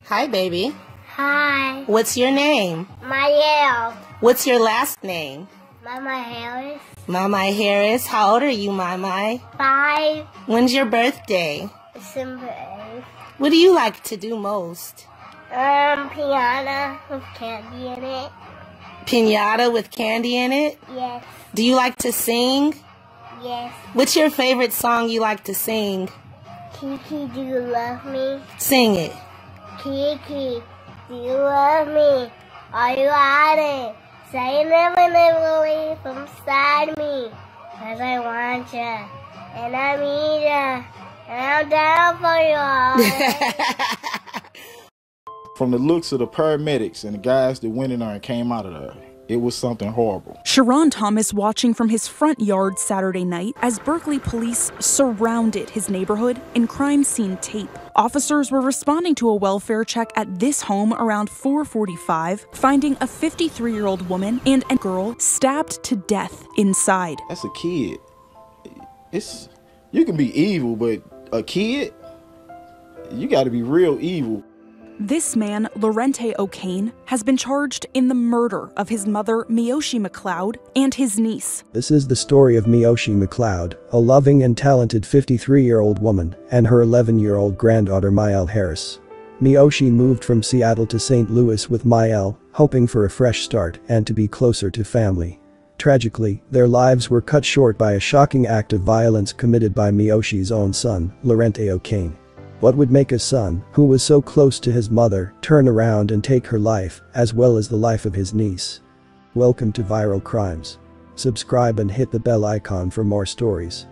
Hi, baby. Hi. What's your name? Mael. What's your last name? Mama Harris. Mama Harris. How old are you, Mama? 5. When's your birthday? December 8th. What do you like to do most? Piano with candy in it. Piñata with candy in it? Yes. Do you like to sing? Yes. What's your favorite song you like to sing? Kiki, do you love me? Sing it. Kiki, do you love me? Are you riding? Say never, never leave from beside me. 'Cause I want ya, and I need ya, and I'm down for you all. From the looks of the paramedics and the guys that went in there and came out of there, it was something horrible. Sharon Thomas watching from his front yard Saturday night as Berkeley police surrounded his neighborhood in crime scene tape. Officers were responding to a welfare check at this home around 4:45, finding a 53-year-old woman and a girl stabbed to death inside. That's a kid. You can be evil, but a kid, you got to be real evil. This man, Lorente O'Kane, has been charged in the murder of his mother, Mioshi Mccloud, and his niece. This is the story of Mioshi Mccloud, a loving and talented 53-year-old woman, and her 11-year-old granddaughter Mael Harris. Mioshi moved from Seattle to St. Louis with Mael, hoping for a fresh start and to be closer to family. Tragically, their lives were cut short by a shocking act of violence committed by Miyoshi's own son, Lorente O'Kane. What would make a son, who was so close to his mother, turn around and take her life, as well as the life of his niece? Welcome to Viral Crimes. Subscribe and hit the bell icon for more stories.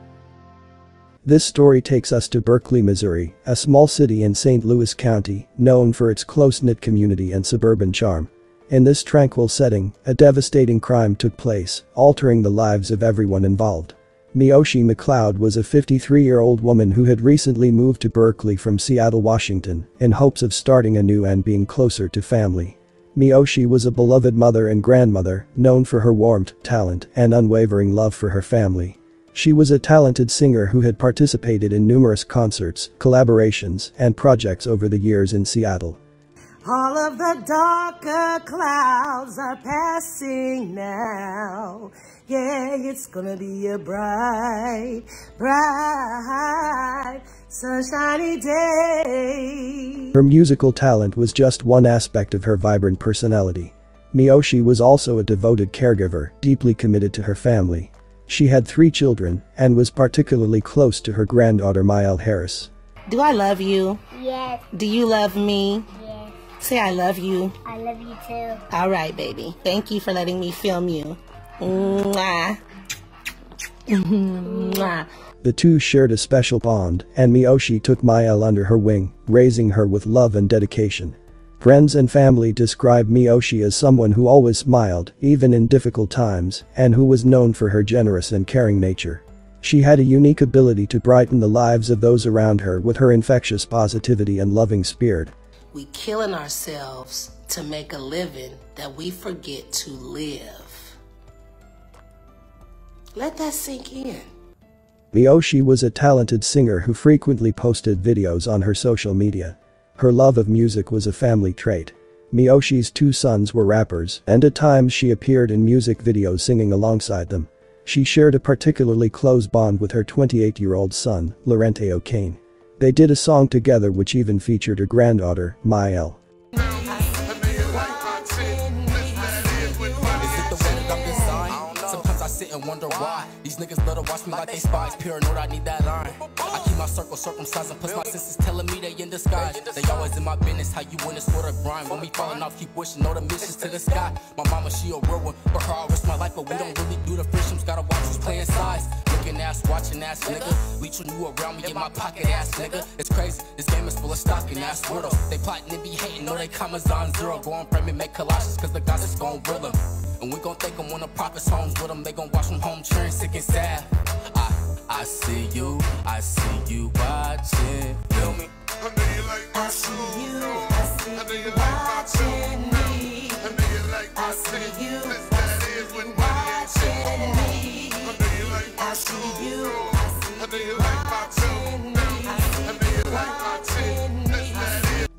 This story takes us to Berkeley, Missouri, a small city in St. Louis County, known for its close-knit community and suburban charm. In this tranquil setting, a devastating crime took place, altering the lives of everyone involved. Mioshi Mccloud was a 53-year-old woman who had recently moved to Berkeley from Seattle, Washington, in hopes of starting anew and being closer to family. Mioshi was a beloved mother and grandmother, known for her warmth, talent, and unwavering love for her family. She was a talented singer who had participated in numerous concerts, collaborations, and projects over the years in Seattle. All of the darker clouds are passing now. Yeah, it's gonna be a bright, bright, sunshiny day. Her musical talent was just one aspect of her vibrant personality. Mioshi was also a devoted caregiver, deeply committed to her family. She had 3 children and was particularly close to her granddaughter Mael Harris. Do I love you? Yes. Do you love me? Yes. Say I love you. I love you too. All right, baby. Thank you for letting me film you. Mwah. Mwah. The two shared a special bond, and Mioshi took Mael under her wing, raising her with love and dedication. Friends and family describe Mioshi as someone who always smiled, even in difficult times, and who was known for her generous and caring nature. She had a unique ability to brighten the lives of those around her with her infectious positivity and loving spirit. We killing ourselves to make a living that we forget to live. Let that sink in. Mioshi was a talented singer who frequently posted videos on her social media. Her love of music was a family trait. Miyoshi's 2 sons were rappers, and at times she appeared in music videos singing alongside them. She shared a particularly close bond with her 28-year-old son, Lorente O'Kane. They did a song together which even featured her granddaughter, Mael. And wonder why these niggas love to watch me like they spies. Paranoid, I need that iron. I keep my circle circumcised and plus my senses telling me they in disguise. They always in my business, how you win is sort of grind. When we falling off, keep wishing, know the missions to the sky. My mama, she a real one, but her I risk my life, but we don't really do the friendships. Gotta watch who's playing sides. Looking ass, watching ass, nigga. Leeching you around me in my pocket ass, nigga. It's crazy, this game is full of stalking ass riddles. They plotting and be hating, know they commas on zero. Go on frame and make collages, cause the gossip's gon' grill them. And we gon' take them when the prophets homes with them. They gon' watch them home cheering, sick and sad. I see you watching. Feel me? I see you watching me. I see you watching me. I see you watching me.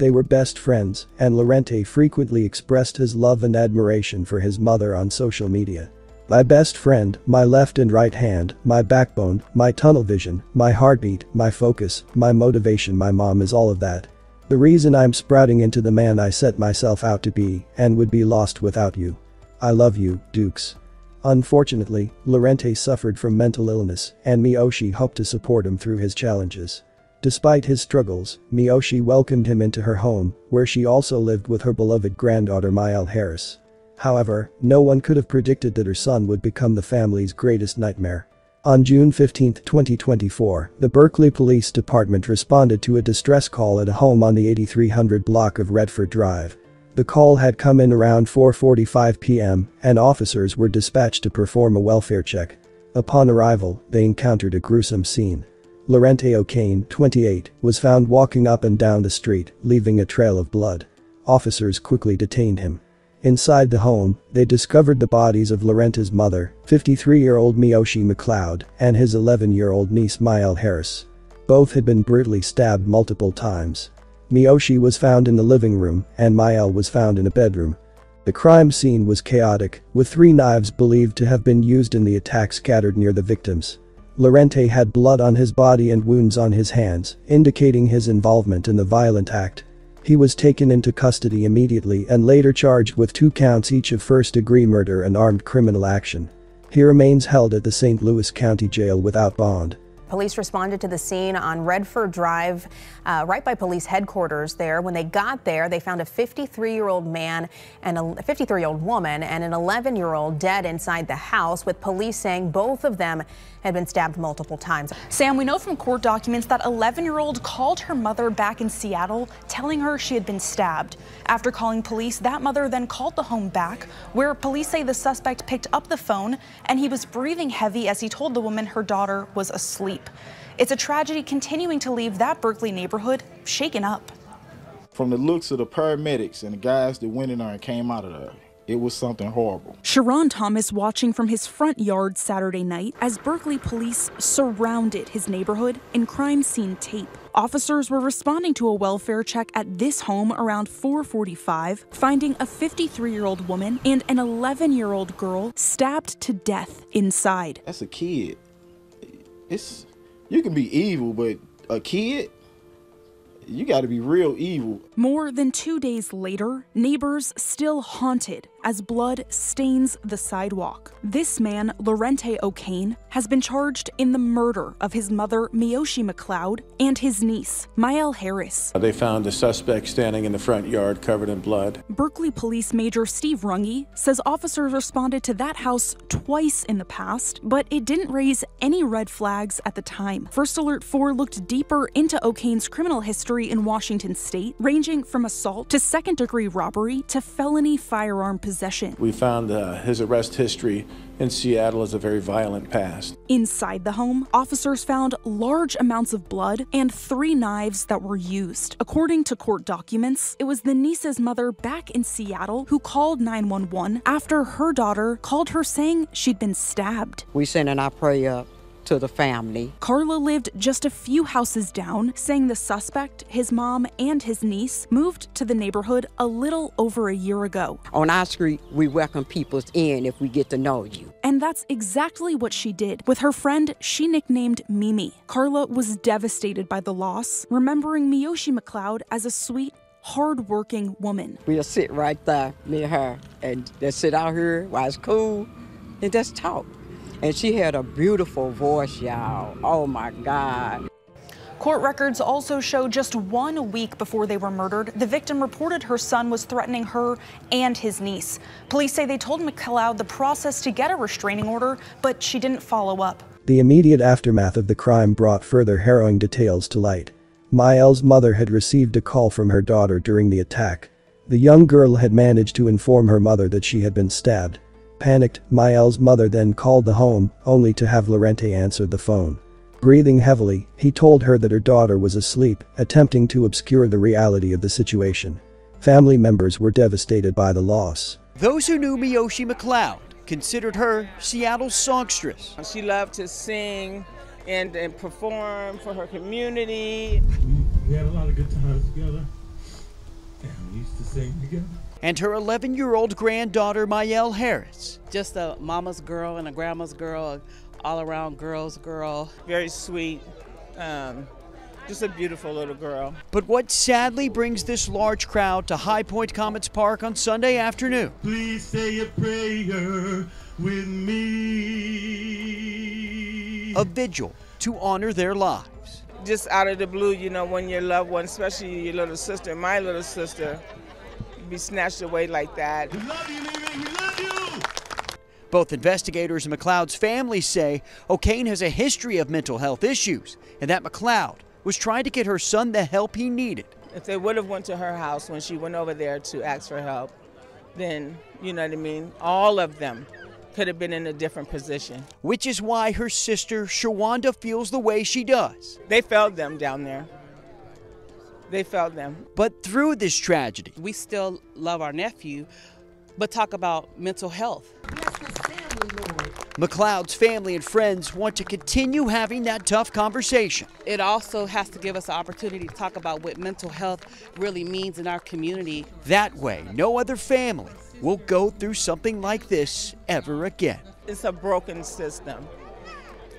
They were best friends, and Lorente frequently expressed his love and admiration for his mother on social media. "My best friend, my left and right hand, my backbone, my tunnel vision, my heartbeat, my focus, my motivation, my mom is all of that. The reason I'm sprouting into the man I set myself out to be and would be lost without you. I love you, Dukes." Unfortunately, Lorente suffered from mental illness, and Mioshi hoped to support him through his challenges. Despite his struggles, Mioshi welcomed him into her home, where she also lived with her beloved granddaughter Mielle Harris. However, no one could have predicted that her son would become the family's greatest nightmare. On June 15, 2024, the Berkeley Police Department responded to a distress call at a home on the 8300 block of Redford Drive. The call had come in around 4:45 p.m., and officers were dispatched to perform a welfare check. Upon arrival, they encountered a gruesome scene. Lorente O'Kane, 28, was found walking up and down the street, leaving a trail of blood. Officers quickly detained him. Inside the home, they discovered the bodies of Lorente's mother, 53-year-old Mioshi Mccloud, and his 11-year-old niece Mielle Harris. Both had been brutally stabbed multiple times. Mioshi was found in the living room, and Mielle was found in a bedroom. The crime scene was chaotic, with 3 knives believed to have been used in the attack scattered near the victims. Lorente had blood on his body and wounds on his hands, indicating his involvement in the violent act. He was taken into custody immediately and later charged with 2 counts each of first-degree murder and armed criminal action. He remains held at the St. Louis County Jail without bond. Police responded to the scene on Redford Drive, right by police headquarters there. When they got there, they found a 53-year-old man and a 53-year-old woman and an 11-year-old dead inside the house, with police saying both of them had been stabbed multiple times. Sam, we know from court documents that 11-year-old called her mother back in Seattle, telling her she had been stabbed. After calling police, that mother then called the home back, where police say the suspect picked up the phone and he was breathing heavy as he told the woman her daughter was asleep. It's a tragedy continuing to leave that Berkeley neighborhood shaken up. From the looks of the paramedics and the guys that went in there and came out of there, it was something horrible. Sharon Thomas watching from his front yard Saturday night as Berkeley police surrounded his neighborhood in crime scene tape. Officers were responding to a welfare check at this home around 4:45, finding a 53-year-old woman and an 11-year-old girl stabbed to death inside. That's a kid. You can be evil, but a kid? You got to be real evil. More than 2 days later, neighbors still haunted as blood stains the sidewalk. This man, Lorente O'Kane, has been charged in the murder of his mother, Mioshi Mccloud, and his niece, Mielle Harris. They found the suspect standing in the front yard covered in blood. Berkeley Police Major Steve Runge says officers responded to that house twice in the past, but it didn't raise any red flags at the time. First Alert 4 looked deeper into O'Kane's criminal history in Washington state, ranging from assault to second-degree robbery to felony firearm possession. We found his arrest history in Seattle as a very violent past. Inside the home, officers found large amounts of blood and 3 knives that were used. According to court documents, it was the niece's mother back in Seattle who called 911 after her daughter called her saying she'd been stabbed. We sending our prayer up to the family. Carla lived just a few houses down, saying the suspect, his mom, and his niece moved to the neighborhood a little over a year ago. On our street, we welcome people in if we get to know you. And that's exactly what she did. With her friend she nicknamed Mimi, Carla was devastated by the loss, remembering Mioshi Mccloud as a sweet, hard-working woman. We'll sit right there near her and just sit out here while it's cool and just talk. And she had a beautiful voice, y'all. Oh my God. Court records also show just 1 week before they were murdered, the victim reported her son was threatening her and his niece. Police say they told Mccloud the process to get a restraining order, but she didn't follow up. The immediate aftermath of the crime brought further harrowing details to light. Mielle's mother had received a call from her daughter during the attack. The young girl had managed to inform her mother that she had been stabbed. Panicked, Mielle's mother then called the home, only to have Lorente answer the phone. Breathing heavily, he told her that her daughter was asleep, attempting to obscure the reality of the situation. Family members were devastated by the loss. Those who knew Mioshi Mccloud considered her Seattle's songstress. She loved to sing and perform for her community. We had a lot of good times together. We used to sing together. And her 11-year-old granddaughter, Mioshi Harris. Just a mama's girl and a grandma's girl, all-around girl's girl. Very sweet. Just a beautiful little girl. But what sadly brings this large crowd to High Point Comets Park on Sunday afternoon? Please say a prayer with me. A vigil to honor their lives. Just out of the blue, you know, when your loved one, especially your little sister, my little sister, be snatched away like that. We love you, Mimi. We love you. Both investigators and Mccloud's family say O'Kane has a history of mental health issues and that Mccloud was trying to get her son the help he needed. If they would have went to her house when she went over there to ask for help, then, you know what I mean, all of them could have been in a different position. Which is why her sister, Shawanda, feels the way she does. They failed them down there. They failed them. But through this tragedy, we still love our nephew, but talk about mental health. Mccloud's family and friends want to continue having that tough conversation. It also has to give us an opportunity to talk about what mental health really means in our community. That way, no other family will go through something like this ever again. It's a broken system,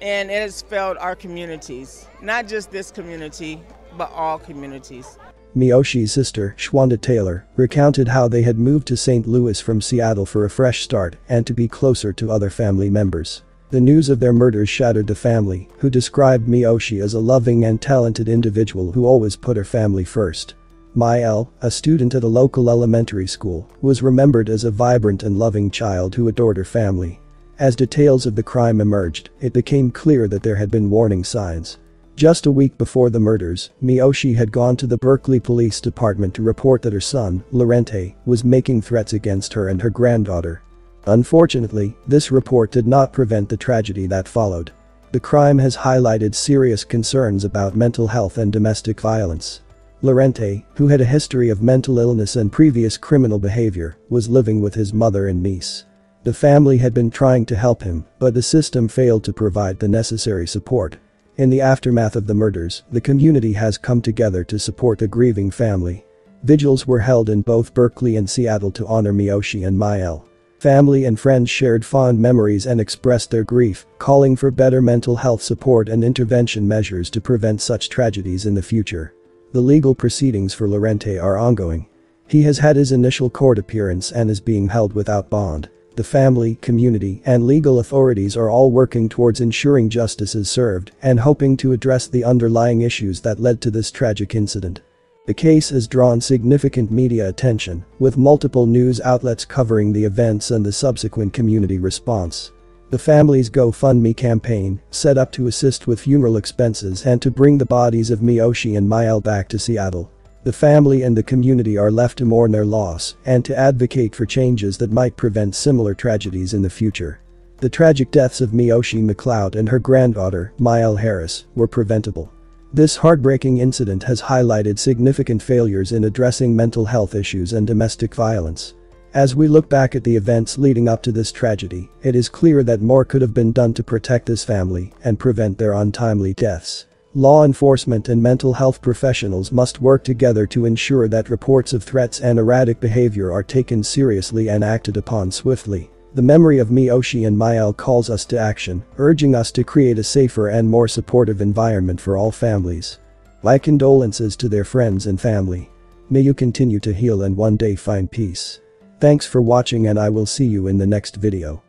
and it has failed our communities, not just this community, but all communities. Miyoshi's sister, Shawanda Taylor, recounted how they had moved to St. Louis from Seattle for a fresh start and to be closer to other family members. The news of their murders shattered the family, who described Mioshi as a loving and talented individual who always put her family first. Mioshi, a student at a local elementary school, was remembered as a vibrant and loving child who adored her family. As details of the crime emerged, it became clear that there had been warning signs. Just a week before the murders, Mioshi had gone to the Berkeley Police Department to report that her son, Lorente, was making threats against her and her granddaughter. Unfortunately, this report did not prevent the tragedy that followed. The crime has highlighted serious concerns about mental health and domestic violence. Lorente, who had a history of mental illness and previous criminal behavior, was living with his mother and niece. The family had been trying to help him, but the system failed to provide the necessary support. In the aftermath of the murders, the community has come together to support the grieving family. Vigils were held in both Berkeley and Seattle to honor Mioshi and Mioshi. Family and friends shared fond memories and expressed their grief, calling for better mental health support and intervention measures to prevent such tragedies in the future. The legal proceedings for Lorente are ongoing. He has had his initial court appearance and is being held without bond. The family, community, and legal authorities are all working towards ensuring justice is served and hoping to address the underlying issues that led to this tragic incident. The case has drawn significant media attention, with multiple news outlets covering the events and the subsequent community response. The family's GoFundMe campaign, set up to assist with funeral expenses and to bring the bodies of Mioshi and Mioshi back to Seattle. The family and the community are left to mourn their loss and to advocate for changes that might prevent similar tragedies in the future. The tragic deaths of Mioshi Mccloud and her granddaughter, Mioshi Harris, were preventable. This heartbreaking incident has highlighted significant failures in addressing mental health issues and domestic violence. As we look back at the events leading up to this tragedy, it is clear that more could have been done to protect this family and prevent their untimely deaths. Law enforcement and mental health professionals must work together to ensure that reports of threats and erratic behavior are taken seriously and acted upon swiftly. The memory of Mioshi and Mioshi calls us to action, urging us to create a safer and more supportive environment for all families. My condolences to their friends and family. May you continue to heal and one day find peace. Thanks for watching and I will see you in the next video.